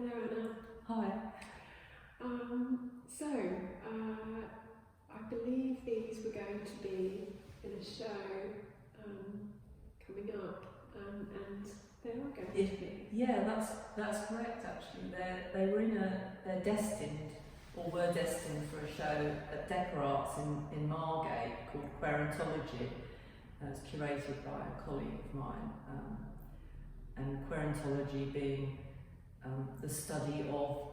Hello Anna. Hi. I believe these were going to be in a show coming up, and they are going to be. Yeah, that's correct actually. They're destined, or were destined for a show at Decor Arts in Margate called Queerantology. It's curated by a colleague of mine, and Queerantology being the study of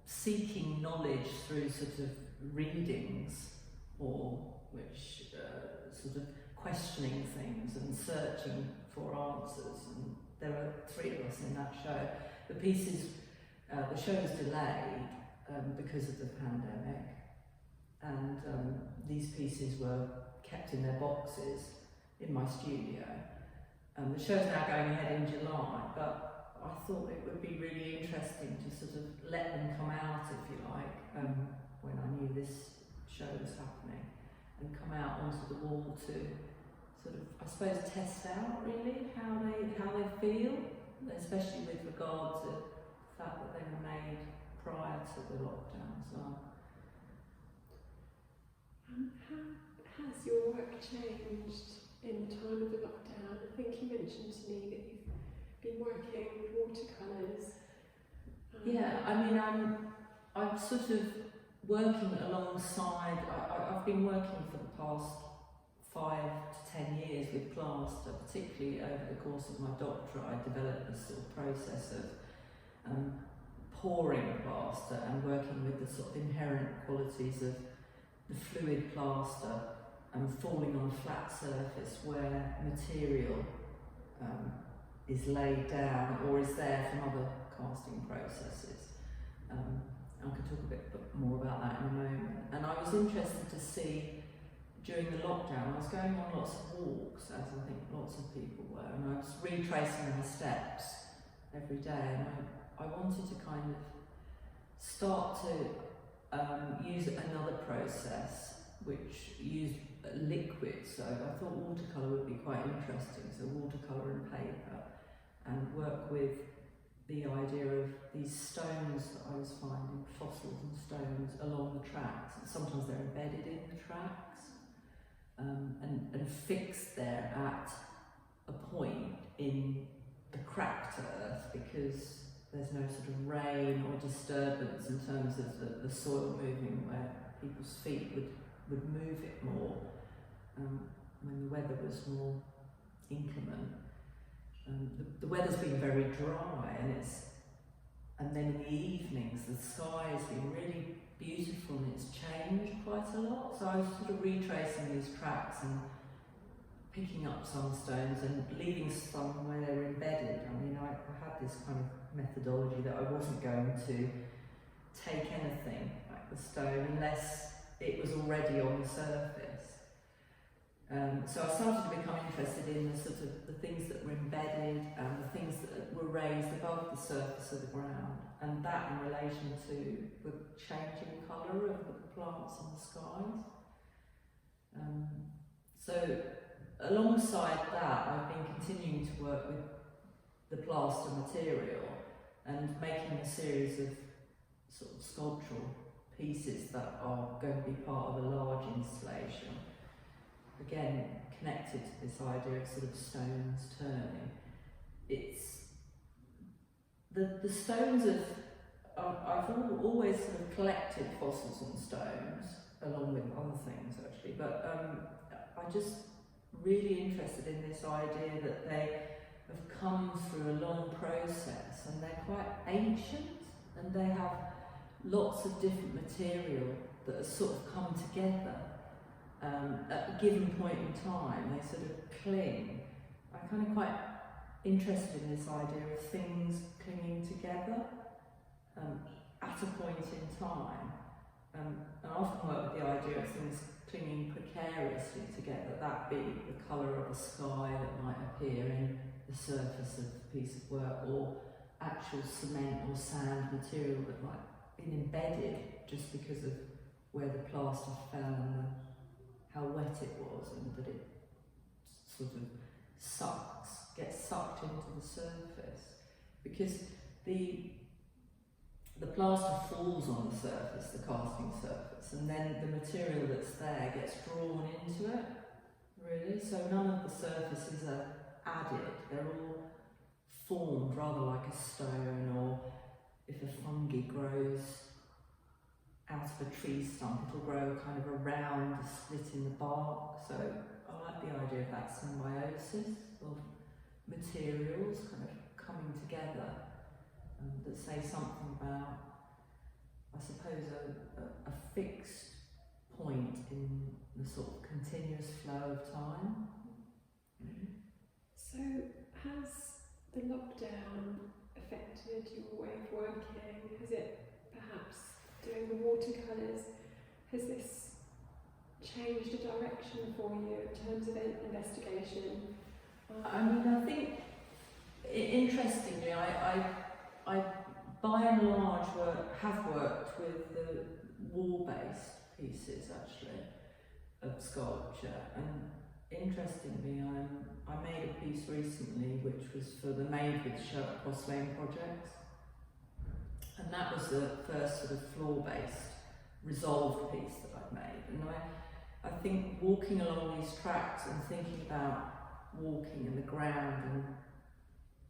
seeking knowledge through sort of readings, or which sort of questioning things and searching for answers. And there are three of us in that show. The show was delayed because of the pandemic, and these pieces were kept in their boxes in my studio. The show's now going ahead in July, but I thought it would be really interesting to sort of let them come out, if you like, when I knew this show was happening, and come out onto the wall to sort of, I suppose, test out really how they feel, especially with regard to the fact that they were made prior to the lockdown as well. How has your work changed in the time of the lockdown? I think you mentioned to me that you've been working with watercolours. Yeah, I mean, I'm sort of working alongside, I've been working for the past 5 to 10 years with plaster, particularly over the course of my doctorate. I developed this sort of process of pouring plaster and working with the sort of inherent qualities of the fluid plaster and falling on a flat surface where material is laid down or is there from other casting processes. I can talk a bit more about that in a moment. And I was interested to see, during the lockdown, I was going on lots of walks, as I think lots of people were, and I was retracing my steps every day, and I wanted to kind of start to use another process which used liquid, so I thought watercolour would be quite interesting, so watercolour and paper, and work with the idea of these stones that I was finding, fossils and stones along the tracks, and sometimes they're embedded in the tracks, and fixed there at a point in the cracked earth, because there's no sort of rain or disturbance in terms of the soil moving, where people's feet would move it more when the weather was more inclement. The weather's been very dry, and then in the evenings the sky has been really beautiful and it's changed quite a lot. So I was sort of retracing these tracks and picking up some stones and leaving some where they were embedded. I mean, I had this kind of methodology that I wasn't going to take anything like the stone unless it was already on the surface. So I started to become interested in the sort of the things that were embedded and the things that were raised above the surface of the ground, and that in relation to the changing colour of the plants and the skies. So alongside that, I've been continuing to work with the plaster material and making a series of sort of sculptural pieces that are going to be part of a large installation. Again, connected to this idea of sort of stones turning. It's the stones of, I've always sort of collected fossils and stones, along with other things actually, but I'm just really interested in this idea that they have come through a long process, and they're quite ancient, and they have lots of different material that has sort of come together at a given point in time. They sort of cling. I'm kind of quite interested in this idea of things clinging together at a point in time. I often work with the idea of things clinging precariously together, that be the colour of a sky that might appear in the surface of a piece of work, or actual cement or sand material that might have been embedded just because of where the plaster fell and how wet it was, and that it sort of gets sucked into the surface. Because the the plaster falls on the surface, the casting surface, and then the material that's there gets drawn into it, really. So none of the surfaces are added, they're all formed rather like a stone, or if a fungi grows out of a tree stump, it'll grow kind of around a slit in the bark. So I like the idea of that symbiosis of materials kind of coming together that say something about, I suppose, a fixed point in the sort of continuous flow of time. So has the lockdown affected your way of working? Has it, perhaps doing the watercolours, has this changed the direction for you in terms of investigation? I mean, I think, interestingly, I by and large have worked with the wall-based pieces, actually, of sculpture. And interestingly, I made a piece recently which was for the Made with Shirt Cross Lane project. And that was the first sort of floor-based, resolved piece that I've made. And I think walking along these tracks and thinking about walking in the ground and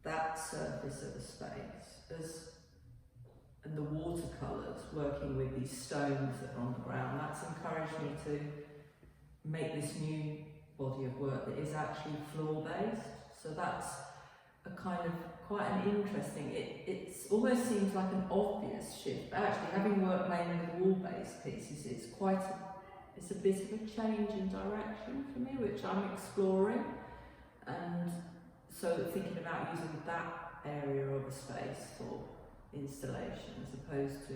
that surface of the space, and the watercolours, working with these stones that are on the ground, that's encouraged me to make this new body of work that is actually floor-based. So that's a kind of quite an interesting, it almost seems like an obvious shift, but actually having worked mainly with wall-based pieces, it's a bit of a change in direction for me, which I'm exploring. And so thinking about using that area of a space for installation as opposed to,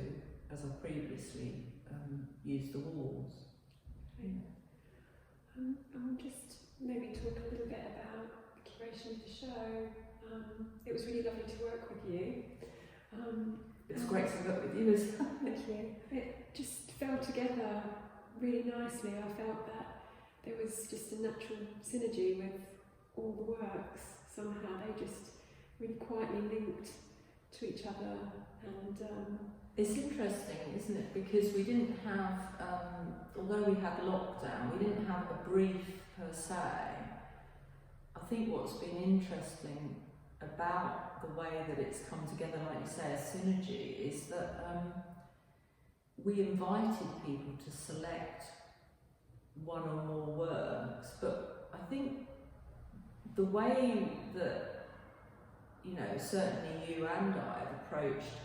as I previously used the walls. I'll just maybe talk a little bit about the curation of the show. It was really lovely to work with you. It's great to work with you as well. Thank you. It just fell together really nicely. I felt that there was just a natural synergy with all the works. Somehow they just really quietly linked to each other. And it's interesting, isn't it? Because we didn't have, although we had lockdown, we didn't have a brief per se. I think what's been interesting about the way that it's come together, like you say, a synergy, is that we invited people to select one or more works, but I think the way that, you know, certainly you and I have approached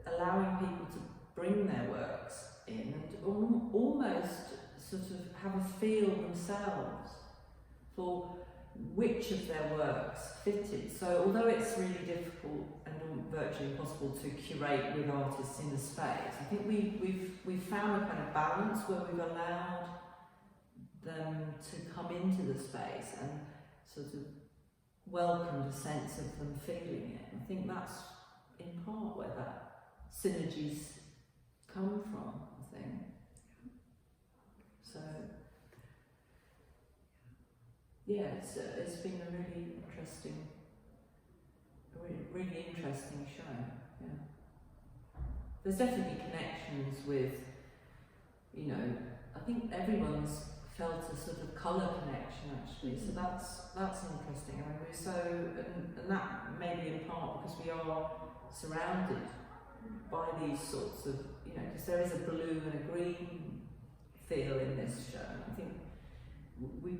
allowing people to bring their works in and almost sort of have a feel themselves for which of their works fitted. So although it's really difficult and virtually impossible to curate with artists in the space, I think we've found a kind of balance where we've allowed them to come into the space and sort of welcomed a sense of them feeling it. I think that's in part where that synergies come from, I think. So yeah, it's been a really interesting show. Yeah, there's definitely connections with, you know, I think everyone's felt a sort of colour connection actually. So that's interesting. I mean, we're so, and that may be in part because we are surrounded by these sorts of, you know, because there is a blue and a green feel in this show. I think we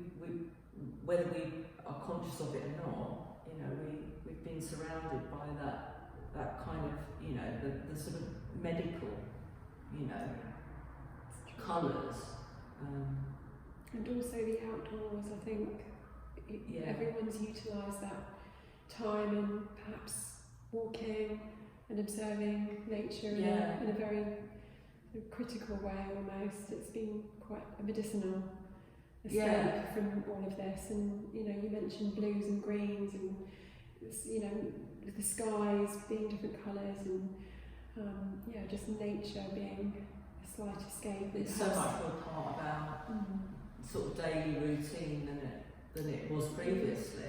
whether we are conscious of it or not, you know, we've been surrounded by that kind of, you know, the sort of medical, you know, colours. And also the outdoors, I think everyone's utilised that time in perhaps walking and observing nature in a very critical way almost. It's been quite a medicinal escape from all of this. And, you know, you mentioned blues and greens and, you know, the skies being different colours and, just nature being a slight escape. It's so much more part of our sort of daily routine than it was previously.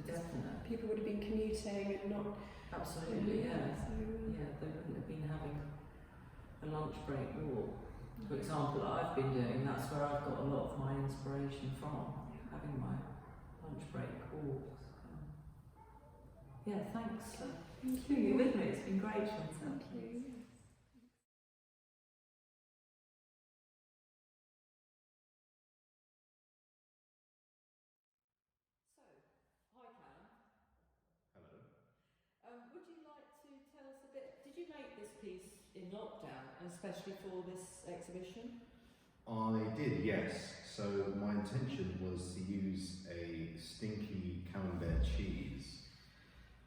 Definitely. People would have been commuting and not Absolutely, yeah. So, Yeah, they wouldn't have been having a lunch break walk. For example, that I've been doing, that's where I've got a lot of my inspiration from, having my lunch break walks. Yeah, thanks for being with me. It's been great, Chantal. Thank you. So, hi Callum. Hello. Would you like to tell us a bit? Did you make this piece in lockdown, especially for this exhibition? I did, yes. So my intention was to use a stinky camembert cheese,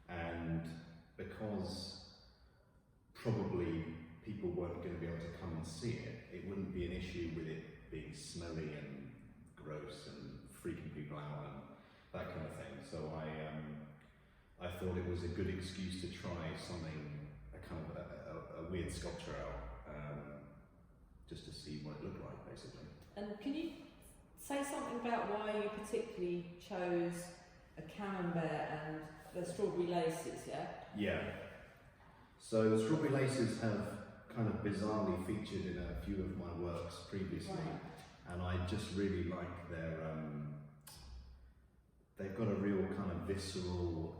and because probably people weren't going to be able to come and see it, it wouldn't be an issue with it being smelly and gross and freaking people out and that kind of thing. So I thought it was a good excuse to try something, a kind of a weird sculpture out, just to see what it looked like, basically. And can you say something about why you particularly chose a camembert and the strawberry laces, yeah? Yeah. So strawberry laces have kind of bizarrely featured in a few of my works previously, Right. and I just really like their. They've got a real kind of visceral,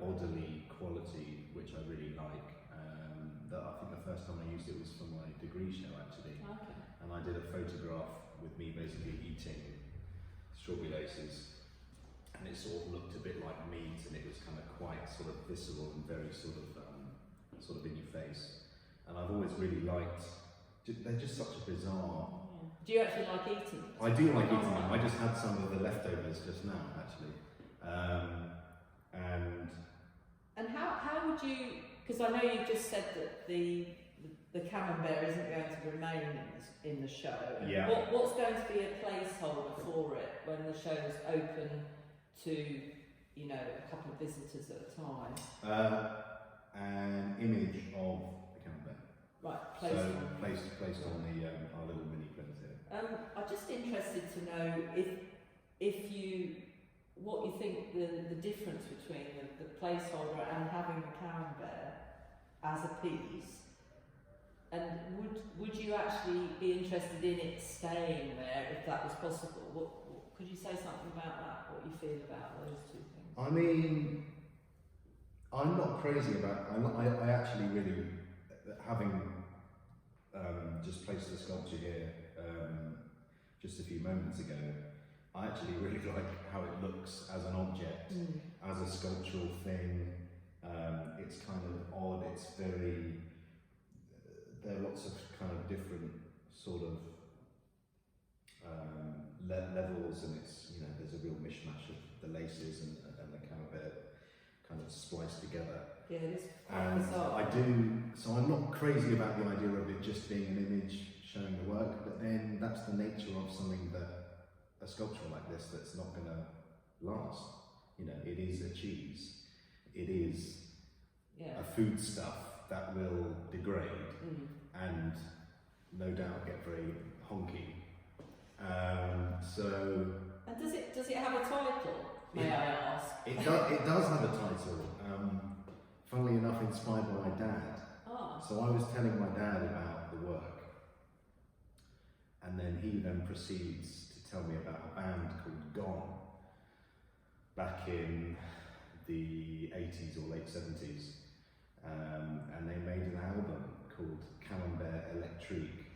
bodily quality, which I really like. I think the first time I used it was for my degree show, actually. Okay. And I did a photograph with me basically eating strawberry laces, and it sort of looked a bit like meat, and it was kind of quite sort of visceral and very sort of in your face. And I've always really liked, they're just such a bizarre. Yeah. Do you actually like eating them? I do like eating them. I just had some of the leftovers just now, actually. And how would you? Because I know you just said that the camembert isn't going to remain in the show. Yeah. What's going to be a placeholder for it when the show is open to, you know, a couple of visitors at a time? An image of the camembert. Right. Placed on the our little mini print here. I'm just interested to know if you what you think the difference between the placeholder and having the camembert as a piece, and would you actually be interested in it staying there if that was possible? What could you say something about that? What you feel about those two things? I mean, I'm not crazy about. I actually really, having just placed the sculpture here just a few moments ago, I actually really like how it looks as an object, as a sculptural thing. It's kind of odd. It's very. There are lots of kind of different sort of levels, and it's, you know, there's a real mishmash of the laces and the camembert kind of spliced together. Yeah, it is quite And bizarre. so I'm not crazy about the idea of it just being an image showing the work, but then that's the nature of something that, a sculpture like this, that's not going to last. You know, it is a cheese. It is a foodstuff that will degrade and no doubt get very honky. And does it have a title? May I ask? It does have a title. Funnily enough, inspired by my dad. So I was telling my dad about the work, and then he then proceeds to tell me about a band called Gone back in the 80s or late 70s, and they made an album called Camembert Electrique.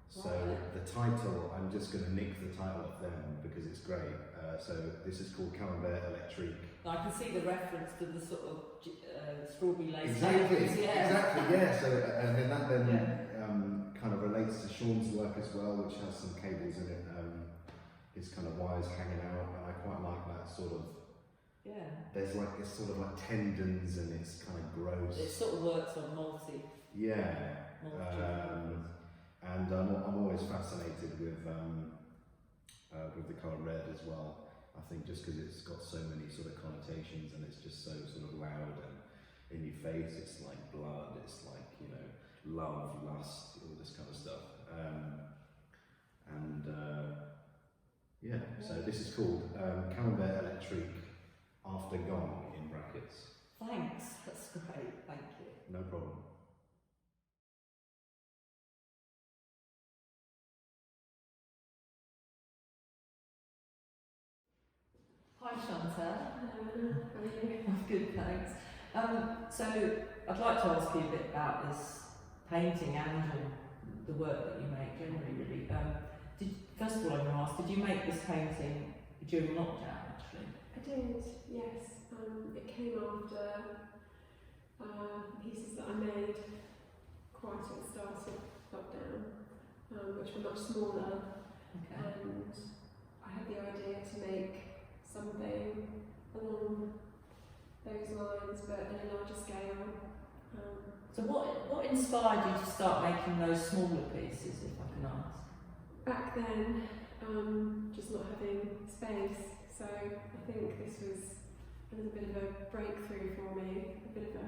So the title, I'm just going to nick the title off them because it's great. So this is called Camembert Electrique. I can see the reference to the sort of strawberry lace. Exactly, yeah. So and then that Yeah. kind of relates to Sean's work as well, which has some cables in it. His kind of wires hanging out, and I quite like that sort of. Yeah. There's like it's sort of like tendons, and it's kind of gross. It sort of works on multi. Yeah. And I'm always fascinated with the colour red as well. I think just because it's got so many sort of connotations, and it's just so sort of loud and in your face. It's like blood. It's like, you know, love, lust, all this kind of stuff. So this is called Camembert Electrique after Gone in brackets. Thanks, that's great, thank you. No problem. Hi Chantal. How are you? I'm good, thanks. So I'd like to ask you a bit about this painting and the work that you make generally, really. First of all, I'm going to ask, did you make this painting during lockdown, actually? I did, yes. It came after pieces that I made quite at the start of lockdown, which were much smaller, Okay. and I had the idea to make something along those lines, but in a larger scale. So what inspired you to start making those smaller pieces, if I can ask? Back then, just not having space, so I think this was a little bit of a breakthrough for me, a bit of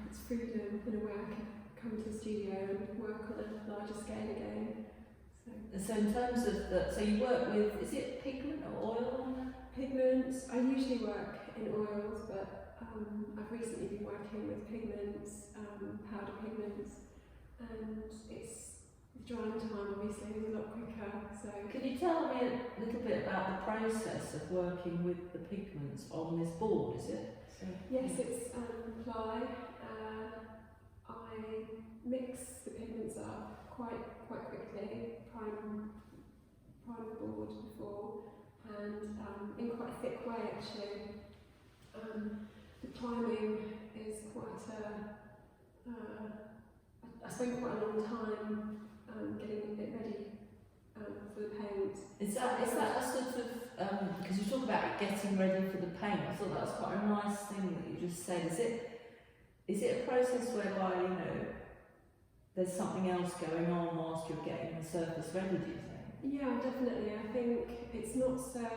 it's freedom in a way I could come to the studio and work on a larger scale again. So in terms of so you work with, is it pigment or oil? Pigments, I usually work in oils, but I've recently been working with pigments, powder pigments, and it's the drying time obviously is a lot quicker. So Can you tell me a little bit about the process of working with the pigments on this board, is it? yes, it's ply. I mix the pigments up quite quickly, prime the board before, and in quite a thick way actually. The priming is quite I spent quite a long time getting it ready for the paint. Is that a sort of, because you talk about getting ready for the paint, I thought that was quite a nice thing that you just said. Is it a process whereby, you know, there's something else going on whilst you're getting the surface ready, do you think? Yeah, definitely. I think it's not so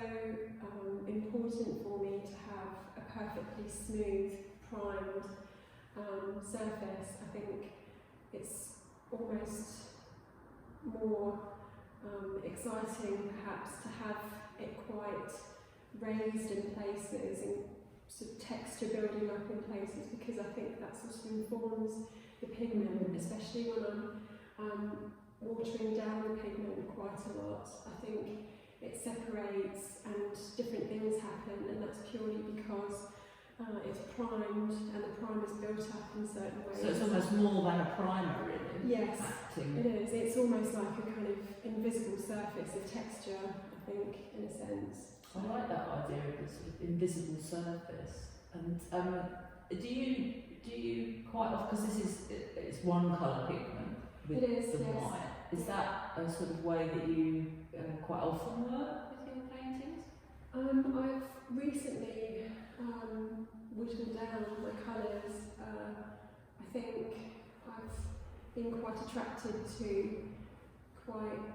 important for me to have a perfectly smooth, primed surface. I think it's almost more exciting perhaps to have it quite raised in places and sort of texture building up in places, because I think that sort of informs the pigment, especially when I'm watering down the pigment quite a lot. I think it separates and different things happen, and that's purely because it's primed and the primer's built up in certain ways. So it's almost more than a primer, really? Yes, acting. it is. It's almost like a kind of invisible surface of texture, I think, in a sense. I like that idea of the sort of invisible surface. And do you quite often, because it's one colour pigment with It is, the yes. white, is that a sort of way that you quite often work with your paintings? I've recently whittled down my colours. I think I've been quite attracted to quite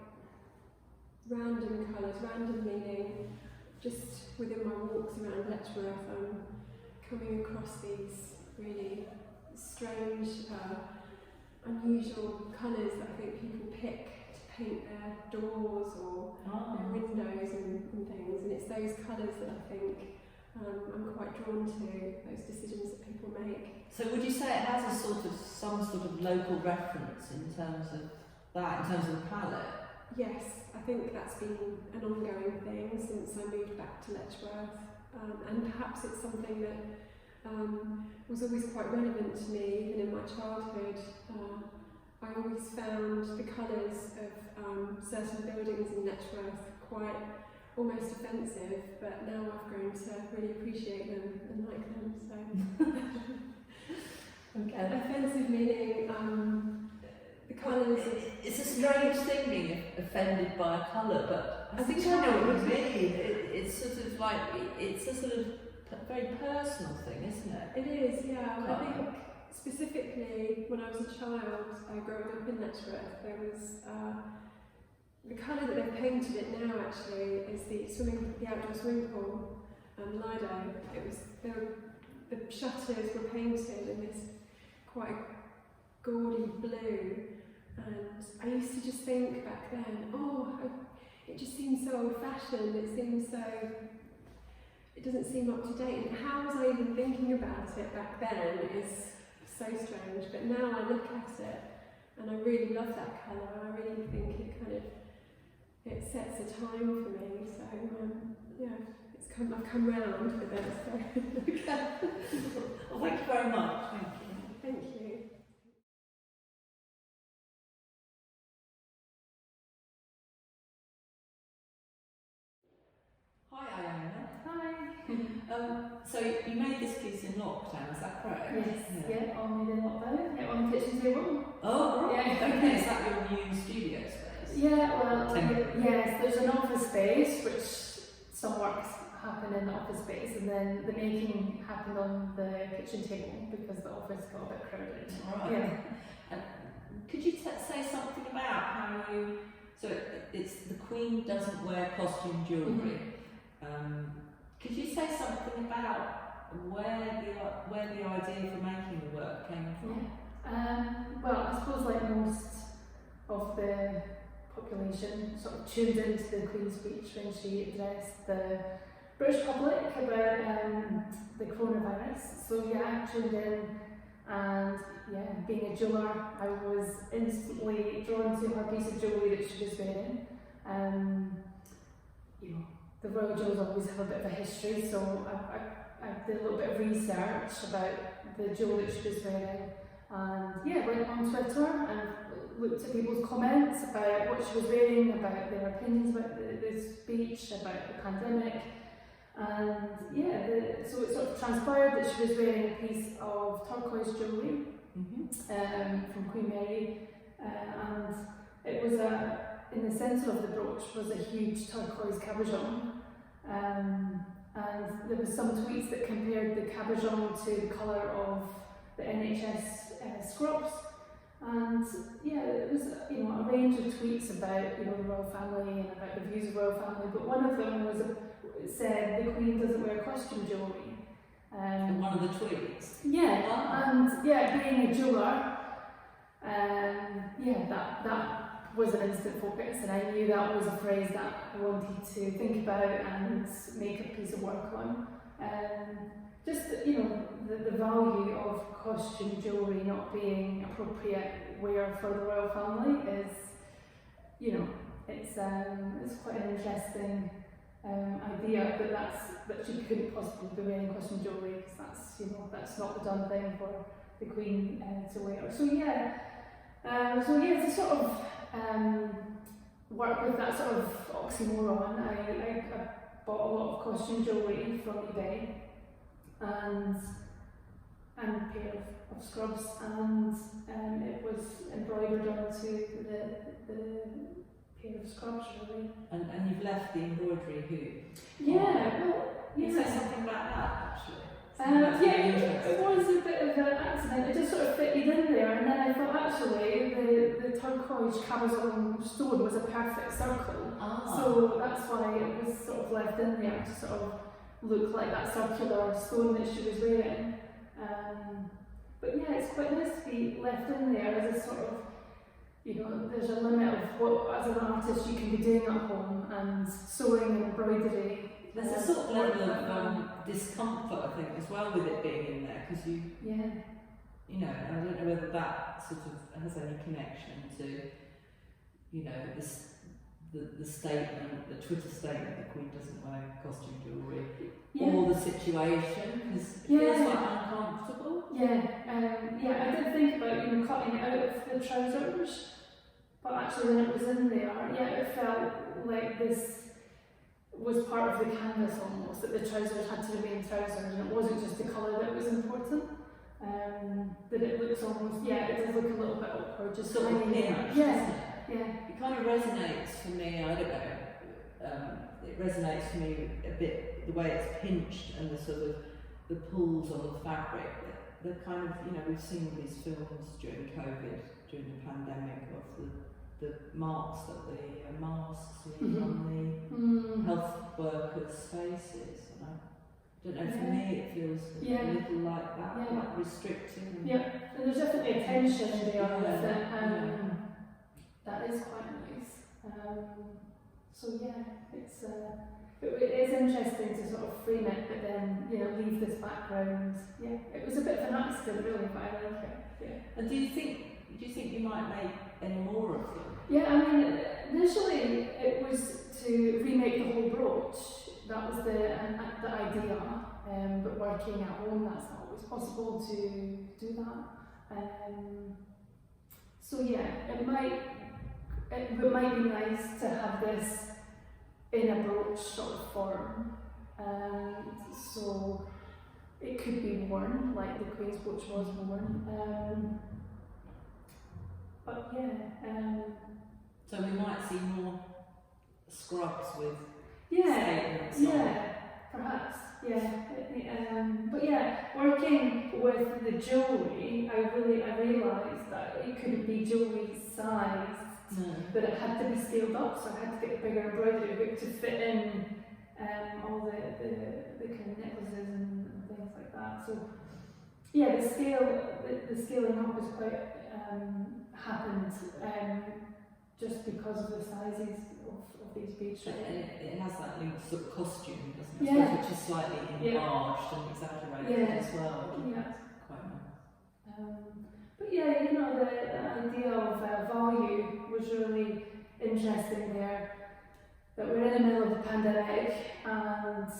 random colours, random meaning just within my walks around Letchworth I'm coming across these really strange, unusual colours that I think people pick to paint their doors or their windows and things, and it's those colours that I think I'm quite drawn to, those decisions that people make. So would you say it has a some sort of local reference in terms of that, in terms of the palette? Yes, I think that's been an ongoing thing since I moved back to Letchworth, and perhaps it's something that was always quite relevant to me even in my childhood. I always found the colours of certain buildings in Letchworth quite almost offensive, but now I've grown to really appreciate them and like them. So Okay. offensive meaning the colours. It's a strange thing being offended by a colour, but I think I know what you mean. It's sort of like, it's a sort of very personal thing, isn't it? It is, yeah. I think specifically when I was a child, growing up in Letchworth, there was the colour that they've painted it now actually is the outdoor swimming pool, Lido. It was the shutters were painted in this quite gaudy blue, and I used to just think back then, it just seems so old-fashioned. It it doesn't seem up to date. And how was I even thinking about it back then is so strange. But now I look at it and I really love that colour. I really think it sets a time for me. So yeah, I've come round with it. So. Well, thank you very much. Thank you. Thank you. Hi, Iona. Hi. So you made this piece in lockdown, is that correct? Yes, yeah, all made in lockdown. Yeah, on the kitchen table. Oh, right. Yeah. Okay, is that your new studio space? Yeah, well, Temporary. yes, there's an office space, which some works happen in the office space, and then the making happened on the kitchen table because the office got a bit crowded. All right. Yeah. Could you say something about how you? So it's the Queen doesn't wear costume jewellery. Could you say something about where the idea for making the work came from? Yeah. Well, I suppose like most of the population sort of tuned into the Queen's speech when she addressed the British public about the coronavirus. So yeah, I tuned in, and yeah, being a jeweller, I was instantly drawn to her piece of jewellery that she was wearing. You know, the royal jewels always have a bit of a history, so I did a little bit of research about the jewel that she was wearing, and yeah, went on Twitter and looked at people's comments about what she was wearing, about their opinions about the speech, about the pandemic, and yeah, so it sort of transpired that she was wearing a piece of turquoise jewellery from Queen Mary, and it was in the centre of the brooch was a huge turquoise cabochon, and there was some tweets that compared the cabochon to the colour of the NHS scrubs, and yeah, it was a range of tweets about the royal family and about the views of the royal family, but one of them said the Queen doesn't wear costume jewellery. In one of the tweets? Yeah, and yeah, being a jeweller, that was an instant focus, and I knew that was a phrase that I wanted to think about and make a piece of work on. Just the value of costume jewellery not being appropriate wear for the royal family is, it's quite an interesting idea that she couldn't possibly be wearing costume jewellery, because that's not the done thing for the Queen to wear. So to sort of work with that sort of oxymoron, I bought a lot of costume jewellery from eBay and a pair of scrubs, and it was embroidered onto the pair of scrubs, really. And you've left the embroidery hoop? Yeah, well, Can you yeah. say something about that, actually? It was a bit of an accident. It just sort of fitted in there, and then I thought actually the turquoise cabochon stone was a perfect circle. So that's why it was sort of left in there to sort of look like that circular stone that she was wearing. But yeah, it's quite nice to be left in there as a sort of, there's a limit of what as an artist you can be doing at home, and sewing and embroidery. There's a sort of level of discomfort, I think, as well with it being in there, because I don't know whether that sort of has any connection to, the statement, the Twitter statement that the Queen doesn't wear costume jewellery, or the situation, because it feels like uncomfortable. I did think about cutting it out of the trousers, but actually when it was in there, it felt like this was part of the canvas almost, that the trousers had to remain trousers, and it wasn't just the colour that was important. That it looks almost, it does look a little bit awkward, just Sort of hanging pinched, there. doesn't it? It kind of resonates for me, I don't know, it resonates for me a bit the way it's pinched and the sort of the pulls on the fabric. The kind of, we've seen these films during COVID, during the pandemic, of the marks that the masks leave on the health workers' faces. And I don't know, for me it feels a little like that, like restricting. And there's definitely a tension there with it. That is quite nice. So it's it is interesting to sort of frame it, but then, you know, leave this background. Yeah, it was a bit of an accident really, but I like it. Yeah. And do you think you might make any more of them? Yeah, I mean, initially it was to remake the whole brooch. That was the idea. But working at home, that's not always possible to do that. So yeah, it might be nice to have this in a brooch sort of form. So it could be worn like the Queen's brooch was worn. But yeah. So we might see more scrubs with Yeah, statements on. yeah, perhaps, yeah. But yeah, working with the jewellery, I realised that it couldn't be jewellery size, but it had to be scaled up, so I had to get bigger embroidery but to fit in all the kind of necklaces and things like that. So yeah, the scaling up was quite happened just because of the sizes of these beads. And it has that new sort of costume, doesn't it? Yeah. Which is slightly enlarged and exaggerated Yeah. as well. Yeah. Quite nice. But yeah, you know, the idea of value was really interesting there. That we're in the middle of the pandemic and,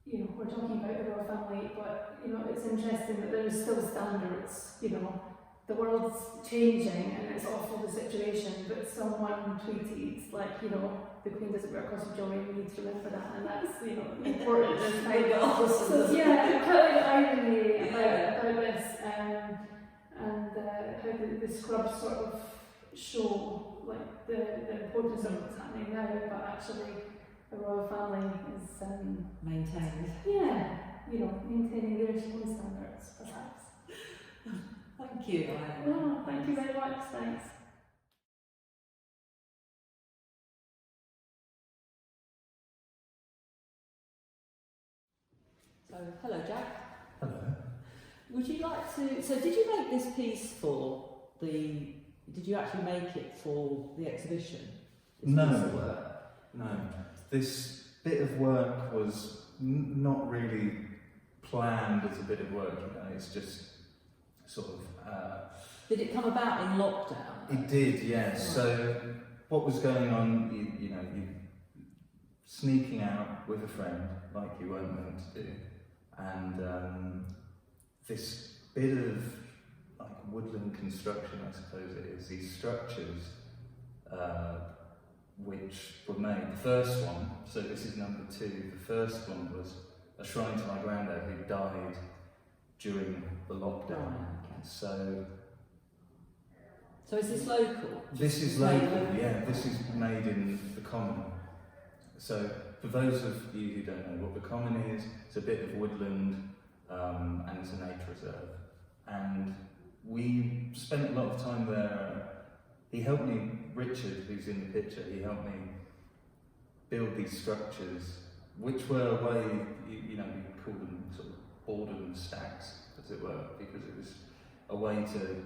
you know, we're talking about the royal family, but, you know, it's interesting that there is still standards, you know. The world's changing and it's awful, the situation, but someone tweeted, like, you know, the Queen doesn't wear costume jewellery, we need to remember that, and that's, you know, important. This kind of, so, yeah, kind of irony about this, and how the scrubs sort of show, like, the importance of what's happening now, but actually the royal family is, Maintained. yeah, you know, maintaining their own standards, perhaps. Thank you. Well, thank you very much, thanks. So, hello Jack. Hello. Would you like to, so did you make this piece did you actually make it for the exhibition? This No. piece of work? No, this bit of work was not really planned as a bit of work, you know, it's just sort of... Did it come about in lockdown? It did, yes. So what was going on, you know, you sneaking out with a friend, like you weren't meant to do, and this bit of like woodland construction, I suppose it is, these structures which were made. The first one, so this is number 2, the first one was a shrine to my granddad who died during the lockdown. Okay. So is this local? This is local, yeah, this is made in the Common. So for those of you who don't know what the Common is, it's a bit of woodland and it's a nature reserve. And we spent a lot of time there. He helped me, Richard, who's in the picture, he helped me build these structures, which were a way, you know, you could call them sort of boredom stacks, as it were, because it was a way to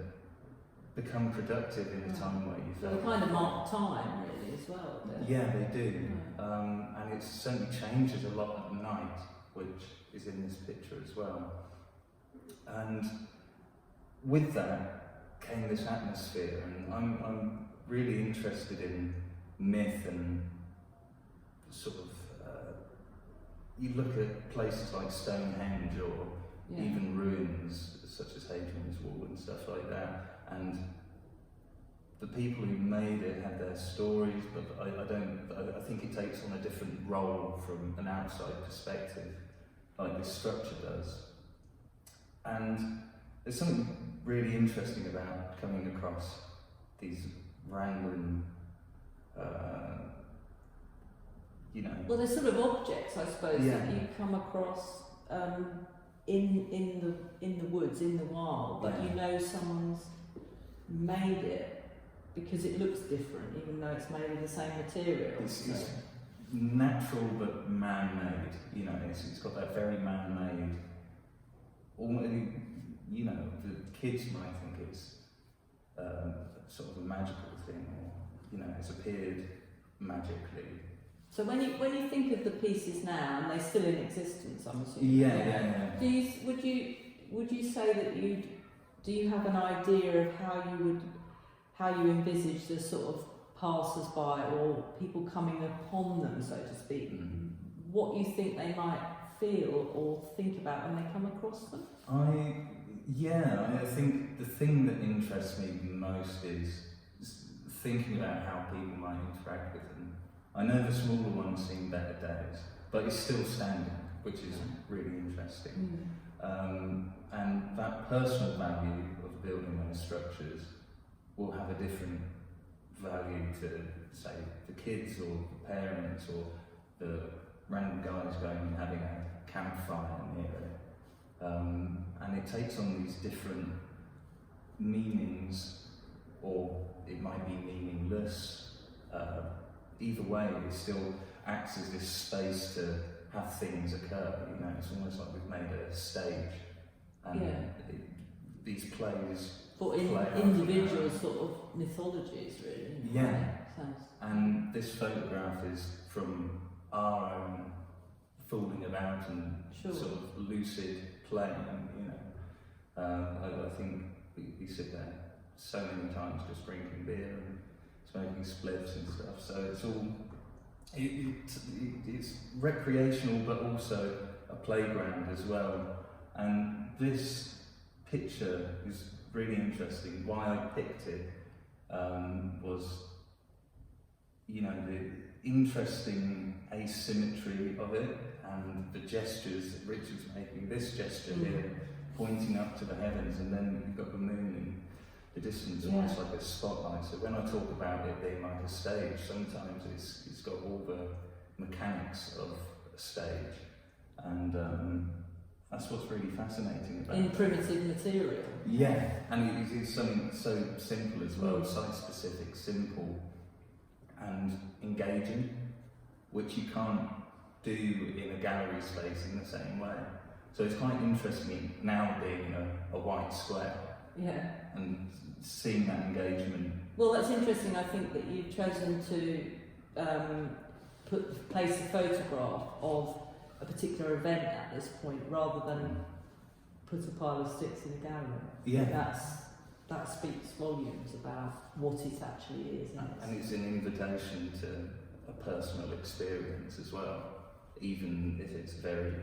become productive in a time where you So felt... they kind of mark time, really, as well. Yeah, they do. And it certainly changes a lot at night, which is in this picture as well. And with that came this atmosphere, and I'm really interested in myth and sort of... you look at places like Stonehenge or even ruins such as Hadrian's Wall and stuff like that, and the people who made it had their stories, but I think it takes on a different role from an outside perspective, like this structure does. And there's something really interesting about coming across these random, you know... Well, there's sort of objects, I suppose, Yeah. that you come across in the woods, in the wild, but Yeah. you know someone's made it because it looks different, even though it's made of the same material. It's natural but man-made, you know, it's got that very man-made, you know, the kids might think it's sort of a magical thing, or, you know, it's appeared magically So when you think of the pieces now, and they're still in existence, I'm assuming. Yeah. Would you say that do you have an idea of how you envisage the sort of passers-by or people coming upon them, so to speak? Mm. What you think they might feel or think about when they come across them? I think the thing that interests me most is thinking about how people might interact with them. I know the smaller ones seem better days, but it's still standing, which is really interesting. And that personal value of building those structures will have a different value to, say, the kids or the parents or the random guys going and having a campfire near it. And it takes on these different meanings, or it might be meaningless. Either way, it still acts as this space to have things occur. You know, it's almost like we've made a stage, and these plays for play individual sort of mythologies, really. Yeah. And this photograph is from our own fooling about and sort of lucid play. You know, I think we sit there so many times just drinking beer and smoking spliffs and stuff. So it's all it's recreational, but also a playground as well. And this picture is really interesting. Why I picked it was, you know, the interesting asymmetry of it and the gestures that Richard's making. This gesture here, pointing up to the heavens, and then you've got the moon in the distance, almost like a spotlight. So when I talk about it being like a stage, sometimes it's got all the mechanics of a stage, and that's what's really fascinating about in it. primitive material. Yeah, and it is something so simple as well, site-specific, simple, and engaging, which you can't do in a gallery space in the same way. So it's quite interesting now being a white square. Yeah. And seeing that engagement. Well, that's interesting. I think that you've chosen to place a photograph of a particular event at this point, rather than put a pile of sticks in a gallery. Yeah. That speaks volumes about what it actually is. And it's an invitation to a personal experience as well, even if it's very,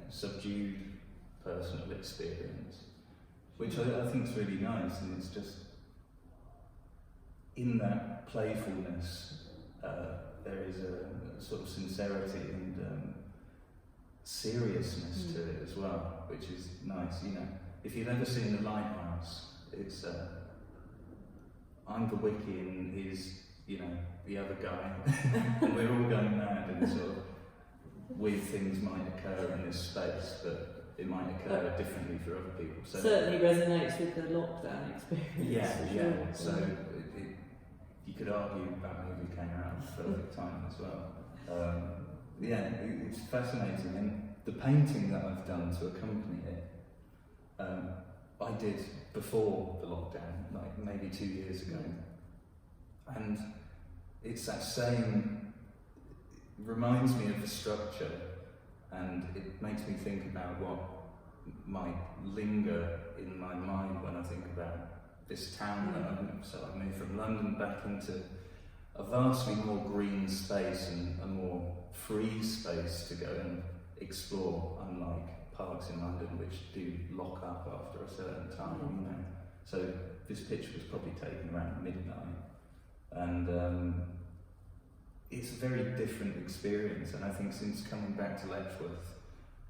subdued personal experience, which I think is really nice. And it's just in that playfulness, there is a sort of sincerity and seriousness to it as well, which is nice. You know, if you've ever seen The Lighthouse, it's I'm the wiki and he's, the other guy, and we're all going mad, and sort of weird things might occur in this space, but it might occur differently for other people. So certainly resonates with the lockdown experience. Yeah. So you could argue that movie came out at the perfect time as well. It's fascinating, and the painting that I've done to accompany it, I did before the lockdown, like maybe 2 years ago, and it's that same. Reminds me of the structure, and it makes me think about what might linger in my mind when I think about this town that I moved. So I moved from London back into a vastly more green space and a more free space to go and explore, unlike parks in London which do lock up after a certain time, So this picture was probably taken around midnight, and it's a very different experience. And I think since coming back to Letchworth,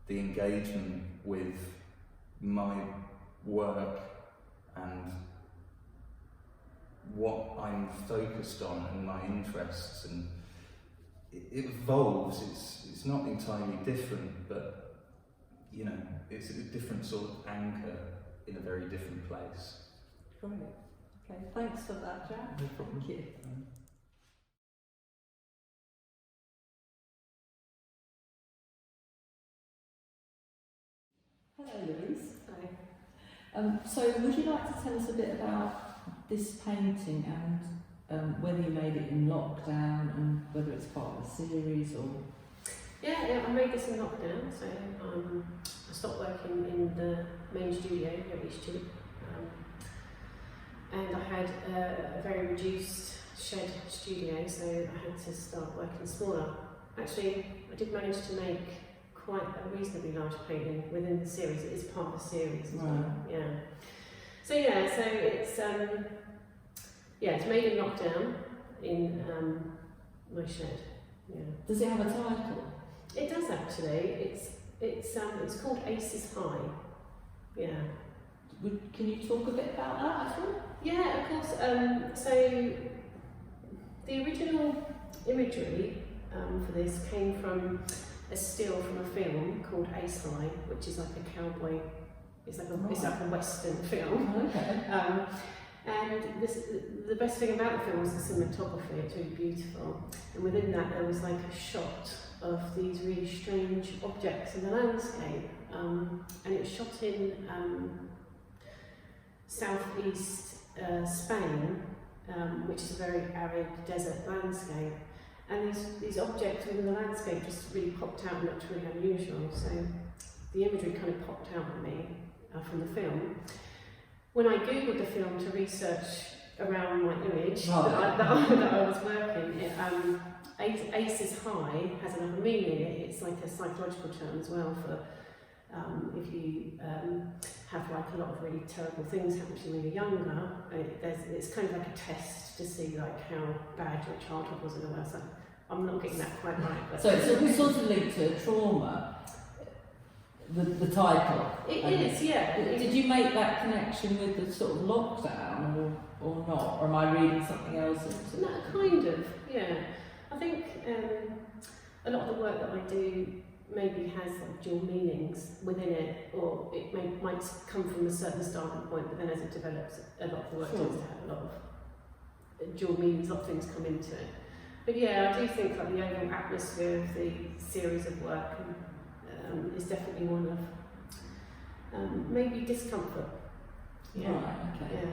the engagement with my work and what I'm focused on and my interests, and it evolves. It's not entirely different, but it's a different sort of anchor in a very different place. Great. Okay, thanks for that, Jack. No problem. Thank you. Hello, Louise. Hi. So would you like to tell us a bit about this painting and whether you made it in lockdown and whether it's part of a series or... Yeah, I made this in lockdown, so I stopped working in the main studio here at Eastcheap, and I had a very reduced shed studio, so I had to start working smaller. Actually, I did manage to make quite a reasonably large painting within the series. It is part of the series as well. Yeah. So it's it's made in lockdown in my shed. Yeah. Does it have a title? It does actually. It's called Aces High. Yeah. Can you talk a bit about that at all? Yeah, of course. So the original imagery for this came from a still from a film called Ace High, which is like a cowboy. It's like a western film. Okay. And the best thing about the film was the cinematography. It's really beautiful, and within that there was like a shot of these really strange objects in the landscape, and it was shot in southeast Spain, which is a very arid desert landscape. And these objects within the landscape just really popped out and looked really unusual. So the imagery kind of popped out at me from the film. When I googled the film to research around my image that I was working, Aces High has another meaning. It's like a psychological term as well for if you have like a lot of really terrible things happen to you when you're younger. It's kind of like a test to see like how bad your childhood was in a way. So I'm not getting that quite right. But so it's sort of linked to trauma. The title. It is, yeah. Did you make that connection with the sort of lockdown or not? Or am I reading something else into No, kind of, yeah. I think a lot of the work that I do maybe has like dual meanings within it, or it might come from a certain starting point, but then as it develops, a lot of the work tends to have a lot of dual meanings, a lot of things come into it. But yeah, I do think like the overall atmosphere of the series of work is definitely one of maybe discomfort. Yeah. Right, okay. Yeah.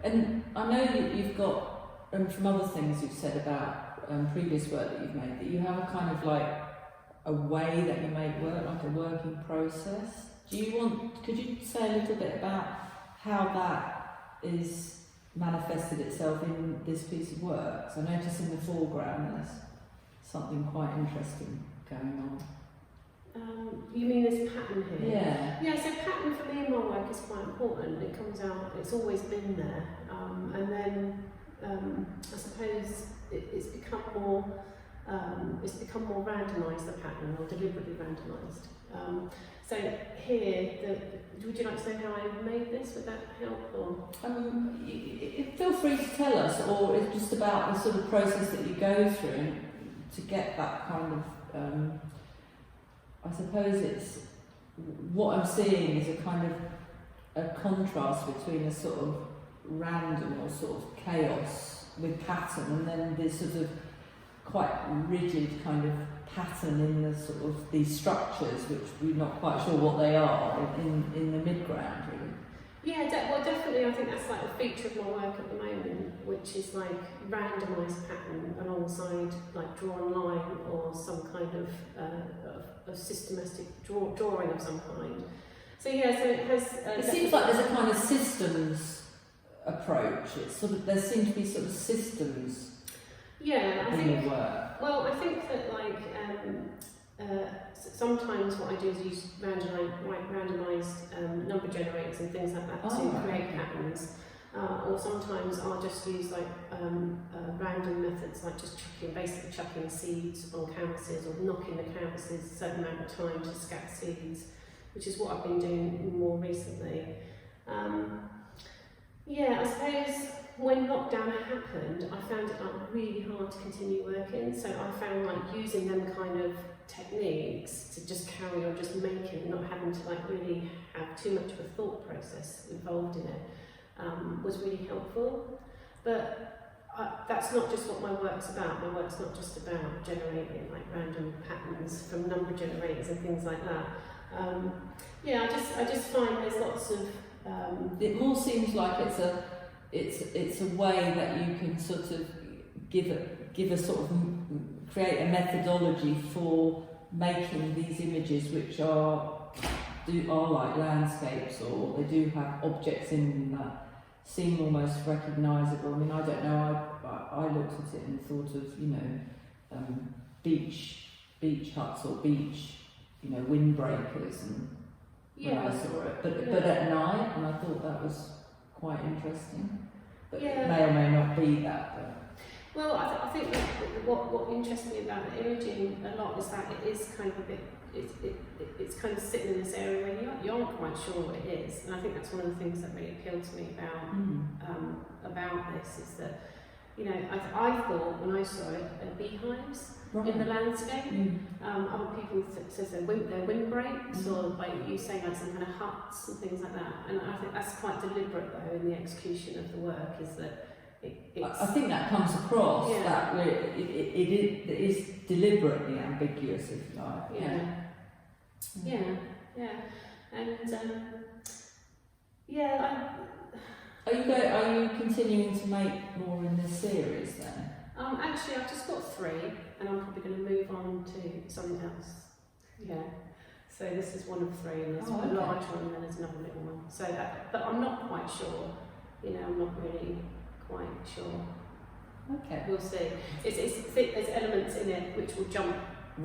And I know that you've got, from other things you've said about previous work that you've made, that you have a kind of like a way that you make work, like a working process. Could you say a little bit about how that is manifested itself in this piece of work? So I notice in the foreground there's something quite interesting going on. You mean this pattern here? Yeah. Yeah, so pattern for me in my work is quite important. It comes out, it's always been there. And then I suppose it's become more randomised, the pattern, or deliberately randomised. So here, would you like to say how I made this? Would that help? Or? Feel free to tell us, or it's just about the sort of process that you go through to get that kind of I suppose it's what I'm seeing is a kind of a contrast between a sort of random or sort of chaos with pattern, and then this sort of quite rigid kind of pattern in the sort of these structures, which we're not quite sure what they are in the midground, really. Yeah, well, definitely. I think that's like a feature of my work at the moment, which is like randomised pattern alongside like drawn line or some kind of systematic drawing of some kind. So yeah, so it has. It seems like there's a kind of systems approach. It's sort of there seem to be sort of systems. Yeah, I think. Work. Well, I think that like sometimes what I do is use randomised number generators and things like that to create patterns. Or sometimes I'll just use like random methods, like just basically chucking seeds on canvases or knocking the canvases a certain amount of time to scatter seeds, which is what I've been doing more recently. Yeah, I suppose when lockdown happened, I found it like really hard to continue working. So I found like using them kind of techniques to just carry on just making, not having to like really have too much of a thought process involved in it. Was really helpful, but that's not just what my work's about. My work's not just about generating like random patterns from number generators and things like that. Yeah, I just find there's lots of. It more seems like it's it's a way that you can sort of give a sort of create a methodology for making these images, which are like landscapes, or they do have objects in them that seem almost recognisable. I mean, I don't know. I looked at it and thought of, you know, beach huts or beach, you know, windbreakers, and when I saw it, but at night, and I thought that was quite interesting. But it may or may not be that. But. Well, I think that what interests me about the imaging a lot is that it is kind of a bit, it's kind of sitting in this area where you aren't quite sure what it is, and I think that's one of the things that really appealed to me about this, is that, you know, I thought when I saw it, beehives in the landscape. Other people says they're windbreaks, or like you say, like some kind of huts and things like that. And I think that's quite deliberate though in the execution of the work, is that I think that comes across, that it is deliberately ambiguous, if you like. And Are you continuing to make more in this series then? Actually, I've just got 3, and I'm probably going to move on to something else. Yeah. So this is one of 3, and there's a large one, and then there's another little one. So but I'm not quite sure. You know, I'm not really quite sure. Okay. We'll see. There's elements in it which will jump to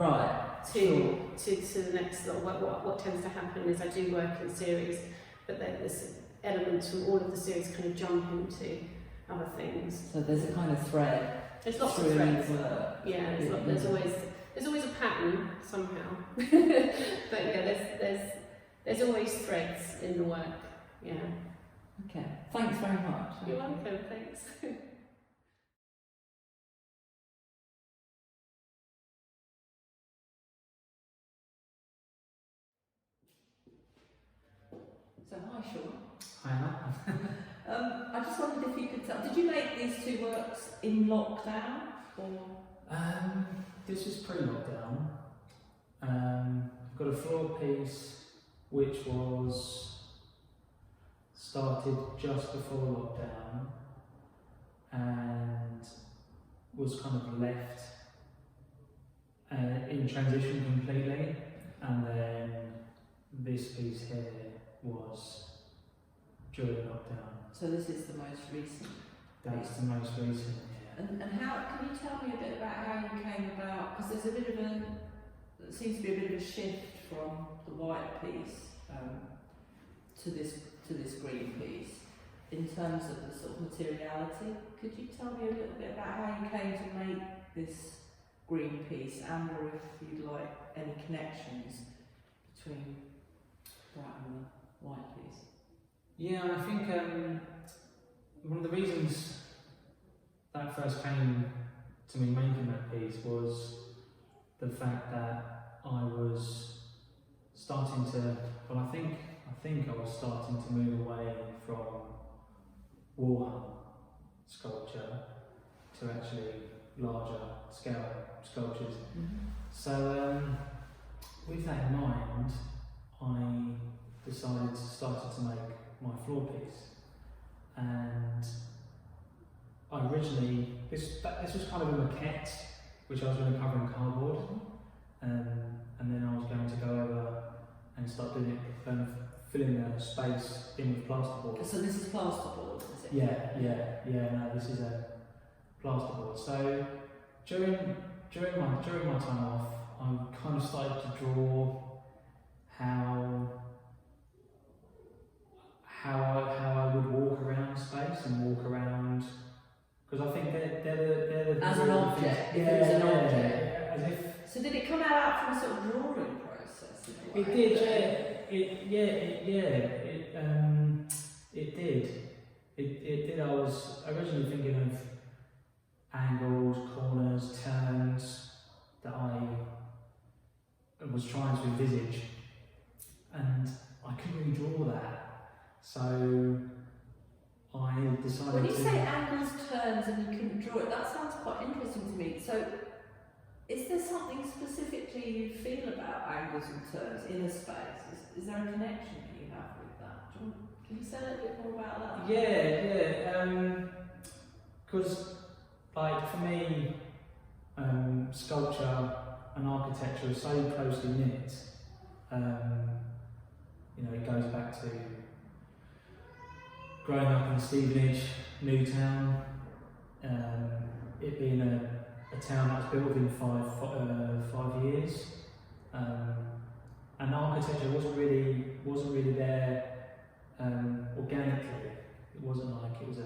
the next level. What tends to happen is I do work in series, but then there's elements from all of the series kind of jump into other things. So there's a kind of thread. There's lots of threads. Yeah, there's always a pattern somehow. But yeah, there's always threads in the work. Yeah. Okay. Thanks very much. You're welcome. Thanks. So hi, Sean. Hi, Anna. I just wondered if you could tell, did you make these 2 works in lockdown, or? This was pre-lockdown. I've got a floor piece which was started just before lockdown and was kind of left in transition completely, and then this piece here was during lockdown. So this is the most recent? That's the most recent, yeah. And how, can you tell me a bit about how you came about, because there's a bit of there seems to be a bit of a shift from the white piece to this green piece in terms of the sort of materiality. Could you tell me a little bit about how you came to make this green piece, and or if you'd like any connections between that and the white piece? Yeah, I think one of the reasons that first came to me making that piece was the fact that I was starting to, well, I think I was starting to move away from wall sculpture to actually larger scale sculptures. So with that in mind, I decided to start to make my floor piece, and I originally this was kind of a maquette which I was going to cover in cardboard, and then I was going to go over and start doing it, filling the space in with plasterboard. So this is plasterboard, is it? Yeah. No, this is a plasterboard. So during my time off, I kind of started to draw how I would walk around space and walk around, because I think they're the as an object. Yeah, as an object. Yeah, as if. So did it come out from a sort of drawing process? In a way? It did, It did. I was originally thinking of angles, corners, turns that I was trying to envisage, and I couldn't really draw that. So I decided when you say angles, turns, and you couldn't draw it, that sounds quite interesting to me. So is there something specifically you feel about angles and turns in a space? Is there a connection that you have with that? Can you say a little bit more about that? Yeah. Because, like, for me, sculpture and architecture are so closely knit. You know, it goes back to growing up in Stevenage, Newtown, it being a town that was built within 5 years, and architecture wasn't really there organically. It wasn't like it was a.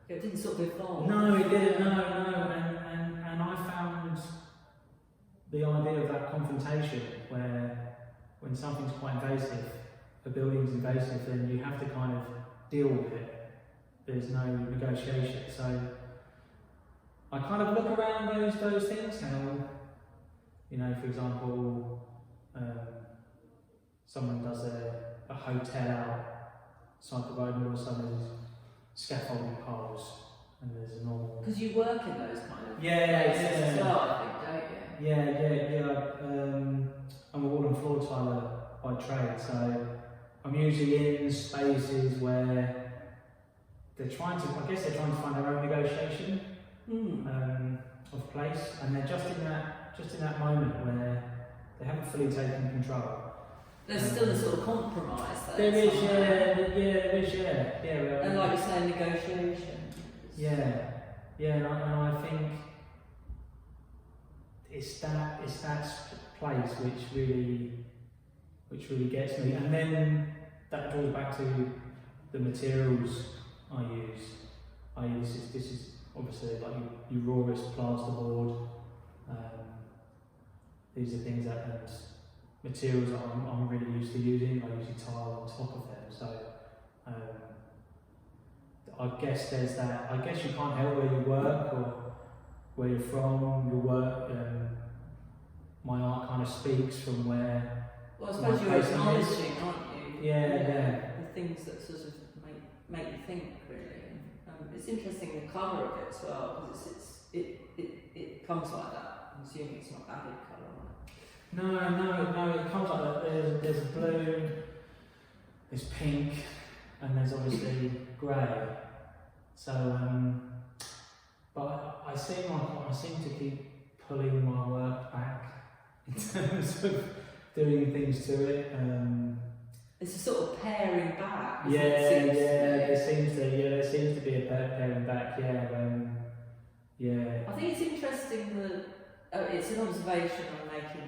It didn't sort of evolve. No, it didn't. No, and I found the idea of that confrontation where when something's quite invasive, a building's invasive, then you have to kind of deal with it. There's no negotiation. So I kind of look around those things, how, you know, for example, someone does a hotel outside the road, and all of a sudden there's scaffolding poles, and there's a normal. Because you work in those kind of places as well, I think, don't you? Yeah. I'm a wall and floor tiler by trade, so I'm usually in spaces where they're trying to find their own negotiation of place, and they're just in that moment where they haven't fully taken control. There's still a sort of compromise though. There is, yeah. And like you say, negotiation. Yeah, and I think it's that place which really gets me, and then that draws back to the materials I use. This is obviously like your rawest plasterboard. These are things and materials that I'm really used to using. I usually tile on top of them, so I guess there's that. I guess you can't help where you work or where you're from. Your work, my art kind of speaks from where. Well, I suppose you're acknowledging, aren't you? Yeah. The things that sort of make you think, really. It's interesting the colour of it as well, because it comes like that. I'm assuming it's not added colour on it. No, it comes like that. There's a blue, there's pink, and there's obviously grey. So, but I seem to keep pulling my work back in terms of doing things to it. It's a sort of paring back. There seems to be a paring back. Yeah. I think it's interesting that it's an observation I'm making.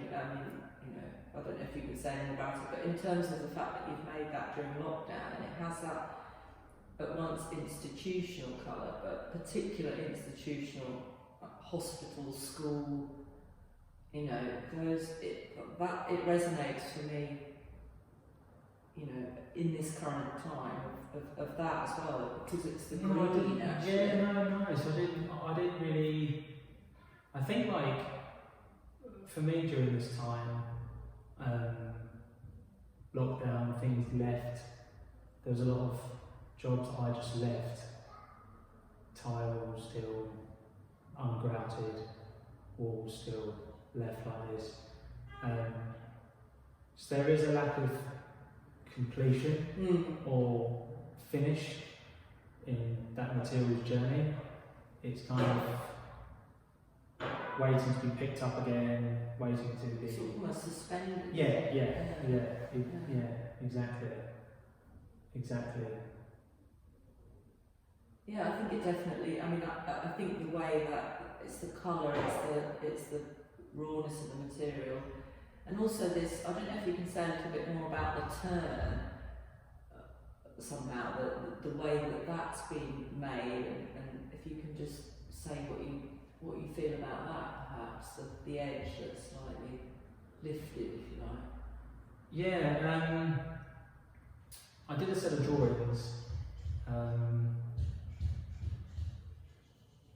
I don't know if you can say anything about it, but in terms of the fact that you've made that during lockdown, and it has that at once institutional colour, but particular institutional, hospital, school. You know, it resonates for me. You know, in this current time of that as well, because it's the green actually. Yeah, no. So I didn't really. I think like for me during this time, lockdown, things left. There was a lot of jobs I just left. Tiles still ungrouted, walls still left like this. So there is a lack of completion or finish in that materials journey. It's kind of waiting to be picked up again, waiting to be. It's almost suspended. Yeah, exactly. Yeah, I think it definitely. I mean, I think the way that it's the colour, it's the rawness of the material. And also this, I don't know if you can say a little bit more about the turn, somehow, the way that that's been made, and if you can just say what you feel about that, perhaps, the edge that's slightly lifted, if you like. Yeah, I did a set of drawings.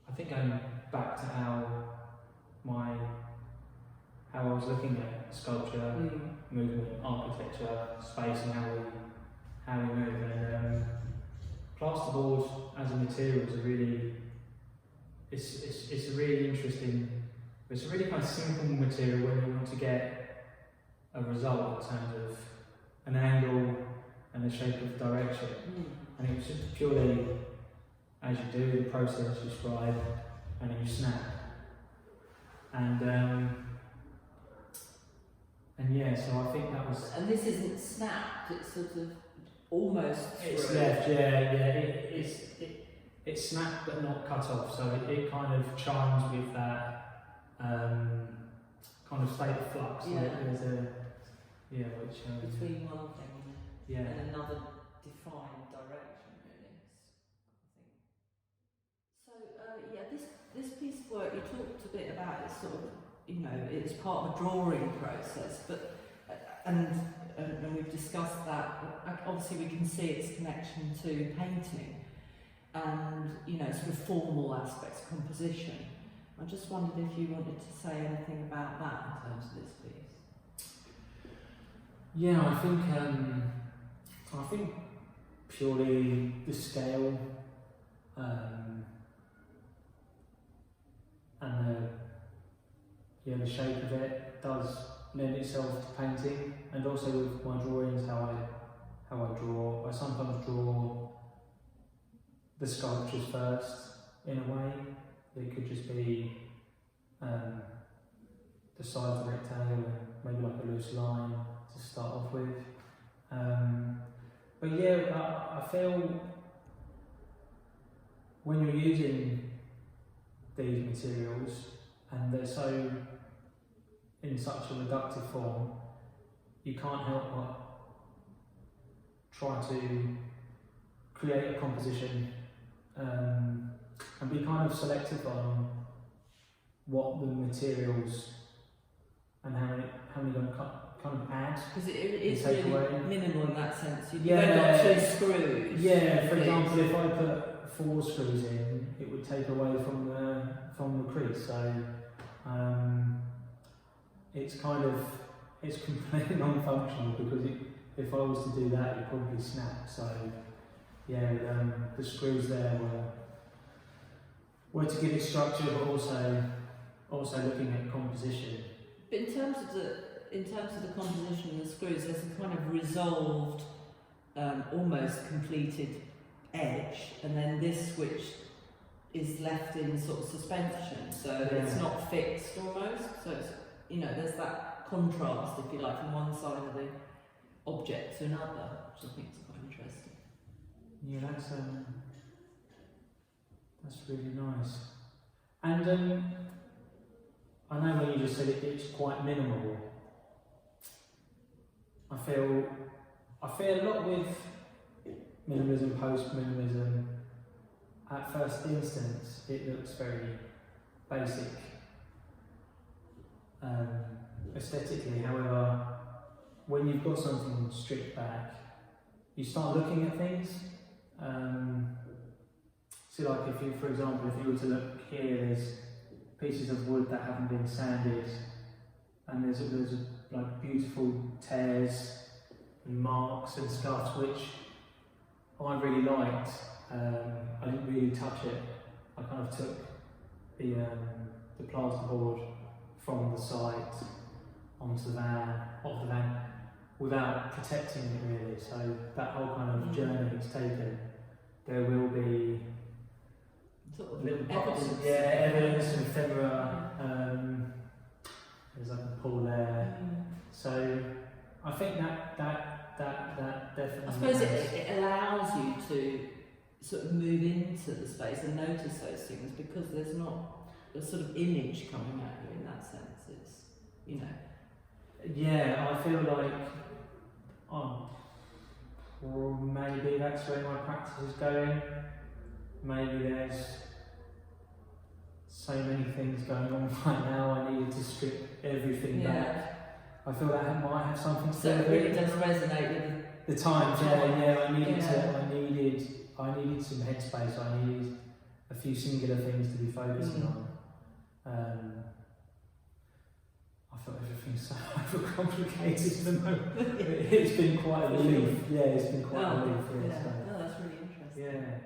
I think going back to how I was looking at sculpture, movement, architecture, space, and how we move. And plasterboard as a material is a really, it's a really interesting. It's a really kind of simple material when you want to get a result in terms of an angle, and the shape of direction. Mm. And it was just purely, as you do, the process you scribe, and then you snap. And yeah, so I think that was. And this isn't snapped, it's sort of almost It's through. left, it's snapped but not cut off, so it kind of chimes with that kind of state of flux. Yeah. There's a which Between one thing yeah. and another defined direction, really. So this piece of work you talked a bit about. It's sort of, it's part of a drawing process, but and we've discussed that. Obviously, we can see its connection to painting, and sort of formal aspects, composition. I just wondered if you wanted to say anything about that in terms of this piece. Yeah, I think purely the scale and the shape of it does lend itself to painting, and also with my drawings, how I draw. I sometimes draw the sculptures first in a way. It could just be the size of the rectangle and maybe like a loose line to start off with. But yeah, I feel when you're using these materials and they're so in such a reductive form, you can't help but try to create a composition and be kind of selective on what the materials and how many going to kind of add. Because it is take really away. minimal in that sense. You've Yeah. got 2 screws. Yeah, for example, if I put 4 screws in, it would take away from the crease. So it's completely non-functional, because if I was to do that, it'd probably snap. So yeah, the screws there were to give it structure, but also looking at composition. But in terms of the composition and the screws, there's a kind of resolved, almost completed edge, and then this which is left in sort of suspension, so it's not fixed almost. So it's, there's that contrast, if you like, from one side of the object to another, which I think is quite interesting. Yeah, that's really nice. And I know when you just said it's quite minimal. I feel a lot with minimalism, post-minimalism. At first instance, it looks very basic aesthetically. However, when you've got something stripped back, you start looking at things. So, like if you were to look here, there's pieces of wood that haven't been sanded, and there's like beautiful tears and marks and scuffs, which I really liked. I didn't really touch it. I kind of took the plasterboard from the site onto the van without protecting it really. So that whole kind of journey it's taken, there will be Sort of little evidence. evidence and ephemera. There's like a pool there. So I think that definitely. I suppose it allows you to sort of move into the space and notice those things, because there's not a sort of image coming at you in that sense. It's, Yeah, I feel like, maybe that's where my practice is going. Maybe there's so many things going on right now, I needed to strip everything back. I feel that might have something to do So with it really it. does resonate with The times, I needed some headspace, I needed a few singular things to be focusing on. I felt everything's so overcomplicated at the moment. It's been quite a relief. Yeah, it's been quite a relief. Yeah, that's really interesting. Yeah.